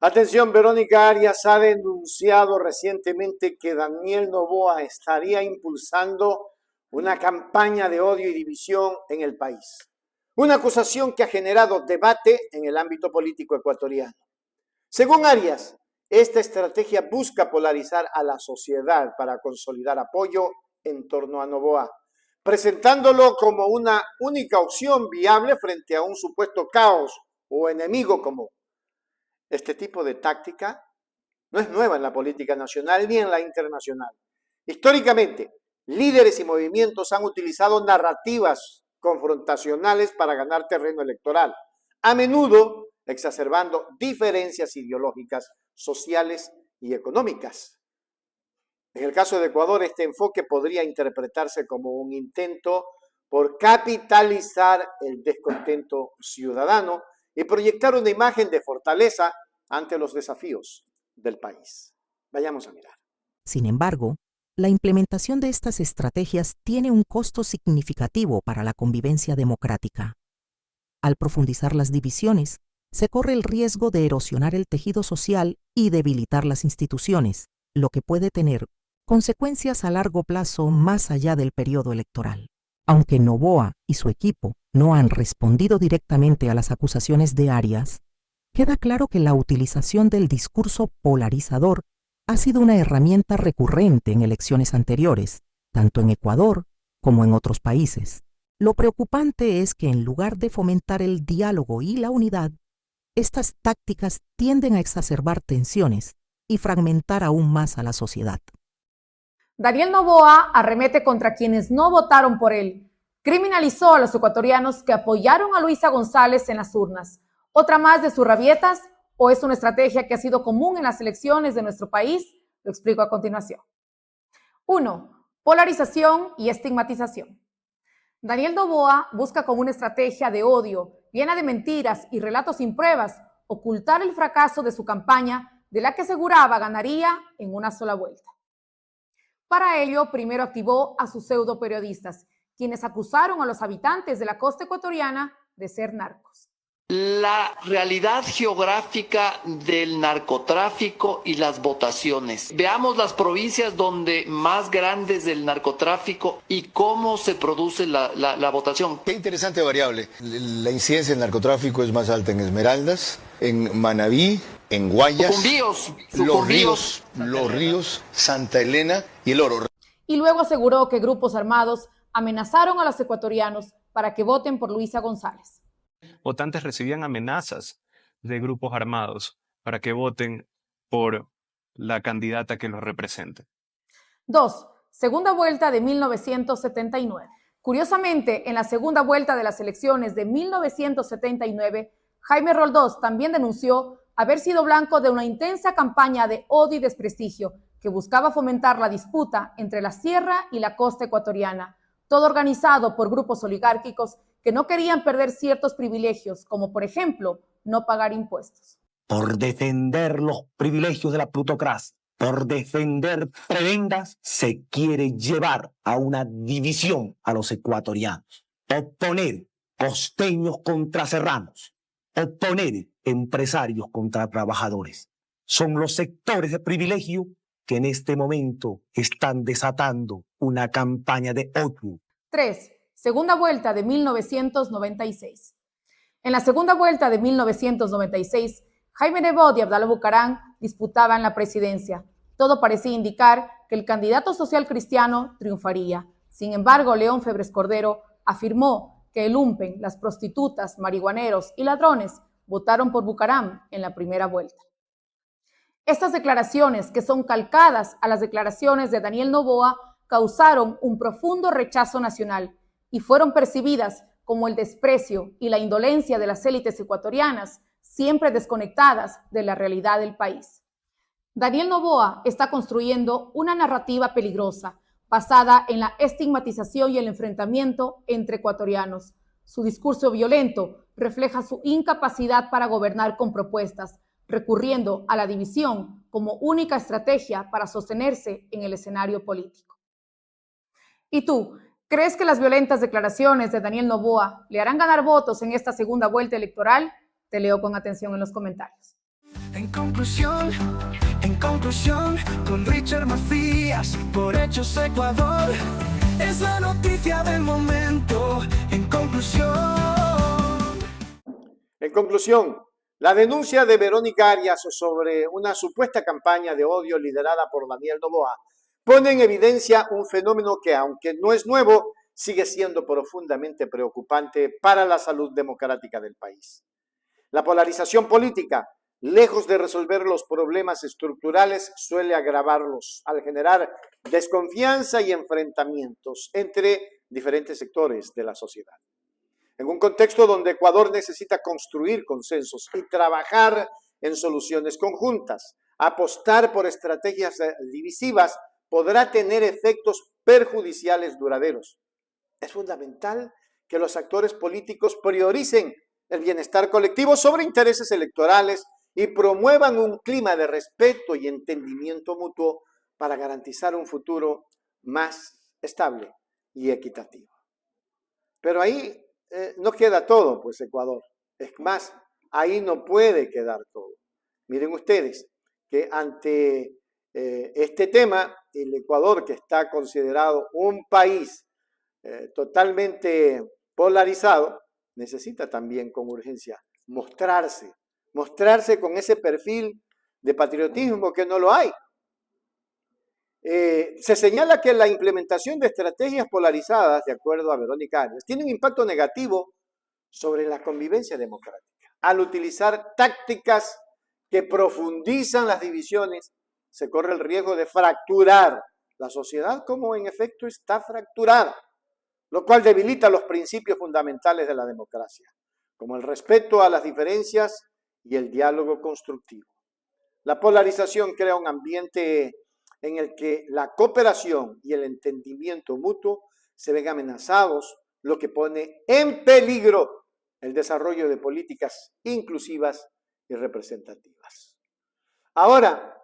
Atención, Verónica Arias ha denunciado recientemente que Daniel Noboa estaría impulsando una campaña de odio y división en el país. Una acusación que ha generado debate en el ámbito político ecuatoriano. Según Arias, esta estrategia busca polarizar a la sociedad para consolidar apoyo en torno a Noboa, presentándolo como una única opción viable frente a un supuesto caos o enemigo común. Este tipo de táctica no es nueva en la política nacional ni en la internacional. Históricamente, líderes y movimientos han utilizado narrativas confrontacionales para ganar terreno electoral, a menudo exacerbando diferencias ideológicas, sociales y económicas. En el caso de Ecuador, este enfoque podría interpretarse como un intento por capitalizar el descontento ciudadano y proyectar una imagen de fortaleza ante los desafíos del país. Vayamos a mirar. Sin embargo, la implementación de estas estrategias tiene un costo significativo para la convivencia democrática. Al profundizar las divisiones, se corre el riesgo de erosionar el tejido social y debilitar las instituciones, lo que puede tener consecuencias a largo plazo más allá del periodo electoral. Aunque Noboa y su equipo no han respondido directamente a las acusaciones de Arias, queda claro que la utilización del discurso polarizador ha sido una herramienta recurrente en elecciones anteriores, tanto en Ecuador como en otros países. Lo preocupante es que en lugar de fomentar el diálogo y la unidad, estas tácticas tienden a exacerbar tensiones y fragmentar aún más a la sociedad. Daniel Noboa arremete contra quienes no votaron por él. Criminalizó a los ecuatorianos que apoyaron a Luisa González en las urnas. ¿Otra más de sus rabietas o es una estrategia que ha sido común en las elecciones de nuestro país? Lo explico a continuación. 1. Polarización y estigmatización. Daniel Noboa busca con una estrategia de odio, llena de mentiras y relatos sin pruebas, ocultar el fracaso de su campaña, de la que aseguraba ganaría en una sola vuelta. Para ello, primero activó a sus pseudo periodistas, quienes acusaron a los habitantes de la costa ecuatoriana de ser narcos. La realidad geográfica del narcotráfico y las votaciones. Veamos las provincias donde más grandes del narcotráfico y cómo se produce la votación. Qué interesante variable. La incidencia del narcotráfico es más alta en Esmeraldas, en Manabí, en Guayas, los ríos, Santa Elena y el Oro. Y luego aseguró que grupos armados amenazaron a los ecuatorianos para que voten por Luisa González. Votantes recibían amenazas de grupos armados para que voten por la candidata que los represente. 2. Segunda vuelta de 1979. Curiosamente, en la segunda vuelta de las elecciones de 1979, Jaime Roldós también denunció haber sido blanco de una intensa campaña de odio y desprestigio que buscaba fomentar la disputa entre la sierra y la costa ecuatoriana, todo organizado por grupos oligárquicos que no querían perder ciertos privilegios, como por ejemplo, no pagar impuestos. Por defender los privilegios de la plutocracia, por defender prebendas, se quiere llevar a una división a los ecuatorianos, oponer costeños contra serranos, oponer empresarios contra trabajadores. Son los sectores de privilegio que en este momento están desatando una campaña de odio. 3. Segunda vuelta de 1996. En la segunda vuelta de 1996, Jaime Nebot y Abdalá Bucaram disputaban la presidencia. Todo parecía indicar que el candidato social cristiano triunfaría. Sin embargo, León Febres Cordero afirmó que el lumpen, las prostitutas, marihuaneros y ladrones votaron por Bucaram en la primera vuelta. Estas declaraciones, que son calcadas a las declaraciones de Daniel Noboa, causaron un profundo rechazo nacional y fueron percibidas como el desprecio y la indolencia de las élites ecuatorianas, siempre desconectadas de la realidad del país. Daniel Noboa está construyendo una narrativa peligrosa, basada en la estigmatización y el enfrentamiento entre ecuatorianos. Su discurso violento refleja su incapacidad para gobernar con propuestas, recurriendo a la división como única estrategia para sostenerse en el escenario político. ¿Y tú, crees que las violentas declaraciones de Daniel Noboa le harán ganar votos en esta segunda vuelta electoral? Te leo con atención en los comentarios. En conclusión, con Richard Macías, por Hechos Ecuador, es la noticia del momento. En conclusión, la denuncia de Verónica Arias sobre una supuesta campaña de odio liderada por Daniel Noboa pone en evidencia un fenómeno que, aunque no es nuevo, sigue siendo profundamente preocupante para la salud democrática del país. La polarización política, lejos de resolver los problemas estructurales, suele agravarlos al generar desconfianza y enfrentamientos entre diferentes sectores de la sociedad. En un contexto donde Ecuador necesita construir consensos y trabajar en soluciones conjuntas, apostar por estrategias divisivas podrá tener efectos perjudiciales duraderos. Es fundamental que los actores políticos prioricen el bienestar colectivo sobre intereses electorales y promuevan un clima de respeto y entendimiento mutuo para garantizar un futuro más estable y equitativo. Pero ahí no queda todo, pues, Ecuador. Es más, ahí no puede quedar todo. Miren ustedes que ante este tema, el Ecuador, que está considerado un país totalmente polarizado, necesita también con urgencia mostrarse con ese perfil de patriotismo que no lo hay. Se señala que la implementación de estrategias polarizadas, de acuerdo a Verónica Arias, tiene un impacto negativo sobre la convivencia democrática. Al utilizar tácticas que profundizan las divisiones, se corre el riesgo de fracturar la sociedad como en efecto está fracturada, lo cual debilita los principios fundamentales de la democracia, como el respeto a las diferencias y el diálogo constructivo. La polarización crea un ambiente en el que la cooperación y el entendimiento mutuo se ven amenazados, lo que pone en peligro el desarrollo de políticas inclusivas y representativas. Ahora,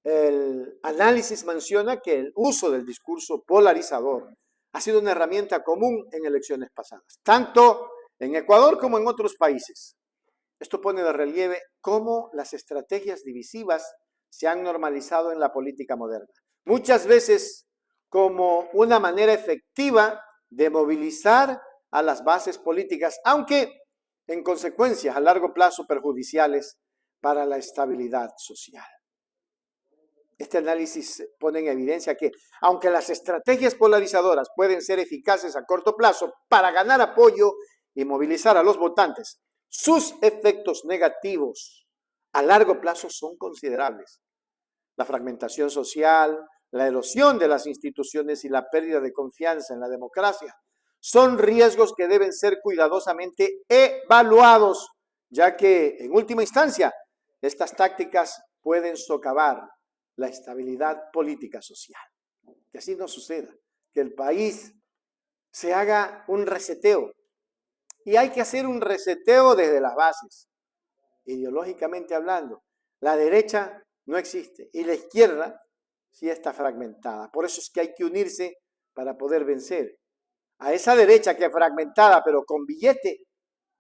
el análisis menciona que el uso del discurso polarizador ha sido una herramienta común en elecciones pasadas, tanto en Ecuador como en otros países. Esto pone de relieve cómo las estrategias divisivas se han normalizado en la política moderna, muchas veces como una manera efectiva de movilizar a las bases políticas, aunque en consecuencias a largo plazo perjudiciales para la estabilidad social. Este análisis pone en evidencia que, aunque las estrategias polarizadoras pueden ser eficaces a corto plazo para ganar apoyo y movilizar a los votantes, sus efectos negativos a largo plazo son considerables. La fragmentación social, la erosión de las instituciones y la pérdida de confianza en la democracia son riesgos que deben ser cuidadosamente evaluados, ya que, en última instancia, estas tácticas pueden socavar la estabilidad política social. Que así no suceda, que el país se haga un reseteo. Y hay que hacer un reseteo desde las bases, ideológicamente hablando. La derecha no existe y la izquierda sí está fragmentada. Por eso es que hay que unirse para poder vencer a esa derecha que es fragmentada, pero con billete,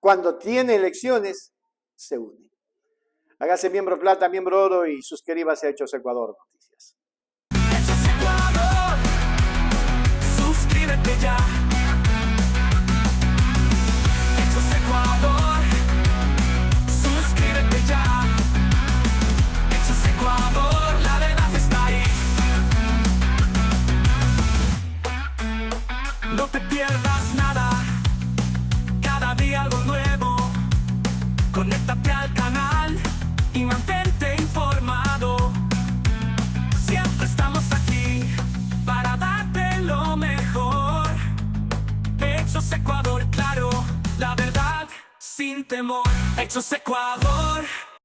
cuando tiene elecciones, se une. Hágase miembro plata, miembro oro y suscríbase a Hechos Ecuador Noticias. Hechos Ecuador, suscríbete ya. Hechos Ecuador, suscríbete ya. Hechos Ecuador, la verdad está ahí. No te pierdas nada, cada día algo nuevo. Conéctate al canal y mantente informado. Siempre estamos aquí para darte lo mejor. Hechos Ecuador, claro, la verdad sin temor. Hechos Ecuador.